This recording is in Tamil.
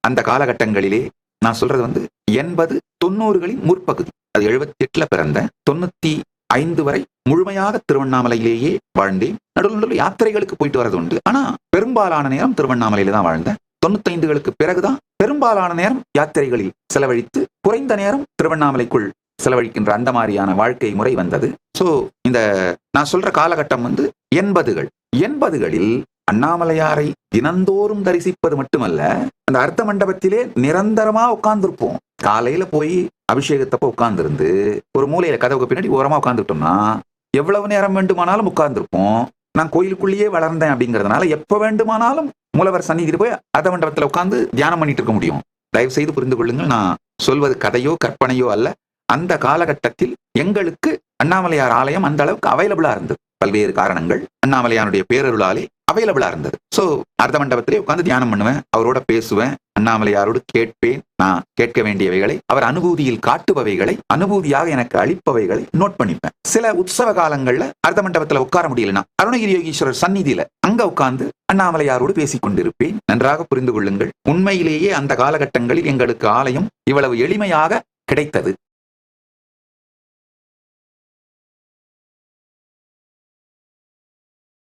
அந்த காலகட்டங்களிலே நான் சொல்றது 80, 90களின் முற்பகுதி. அது 78ல பிறந்த 95 வரை முழுமையாக திருவண்ணாமலையிலேயே வாழ்ந்தேன். நடுவில் யாத்திரைகளுக்கு போயிட்டு வரது உண்டு. ஆனா பெரும்பாலான நேரம் திருவண்ணாமலையில தான் வாழ்ந்தேன். 95களுக்கு பிறகுதான் பெரும்பாலான நேரம் யாத்திரைகளில் செலவழித்து குறைந்த நேரம் திருவண்ணாமலைக்குள் செலவழிக்கின்ற அந்த மாதிரியான வாழ்க்கை முறை வந்தது. சோ இந்த நான் சொல்ற காலகட்டம் 80கள். 80களில் அண்ணாமலையாரை தினந்தோறும் தரிசிப்பது மட்டுமல்ல, அந்த அர்த்த மண்டபத்திலே நிரந்தரமா உட்கார்ந்துருப்போம். காலையில போய் அபிஷேகத்தப்ப உட்கார்ந்து இருந்து ஒரு மூலையில கதவுக்கு பின்னாடி ஓரமா உட்கார்ந்துட்டோம்னா எவ்வளவு நேரம் வேண்டுமானாலும் உட்கார்ந்துருப்போம். நான் கோயிலுக்குள்ளேயே வளர்ந்தேன் அப்படிங்கறதுனால எப்ப வேண்டுமானாலும் மூலவர் சந்நிதியில் போய் அர்த்த மண்டபத்தில் உட்கார்ந்து தியானம் பண்ணிட்டு இருக்க முடியும். தயவு செய்து புரிந்து கொள்ளுங்கள், நான் சொல்வது கதையோ கற்பனையோ அல்ல. அந்த காலகட்டத்தில் எங்களுக்கு அண்ணாமலையார் ஆலயம் அந்த அளவுக்கு அவைலபிளா இருந்தது. பல்வேறு காரணங்கள் அண்ணாமலையாருடைய பேரருளாலே அவைலபிளா இருந்தது. சோ அர்த்த மண்டபத்திலே உட்கார்ந்து தியானம் பண்ணுவேன், அவரோட பேசுவேன், அண்ணாமலையாரோடு கேட்பேன். நான் கேட்க வேண்டியவைகளை, அவர் அனுபூதியில் காட்டுபவைகளை, அனுபூதியாக எனக்கு அளிப்பவைகளை நோட் பண்ணிப்பேன். சில உற்சவ காலங்கள்ல அர்த்த மண்டபத்துல உட்கார முடியலன்னா அருணகிரி யோகீஸ்வரர் சந்நிதியில அங்க உட்கார்ந்து அண்ணாமலையாரோடு பேசிக் கொண்டிருப்பேன். நன்றாக புரிந்து கொள்ளுங்கள், உண்மையிலேயே அந்த காலகட்டங்களில் எங்களுக்கு ஆலயம் இவ்வளவு எளிமையாக கிடைத்தது.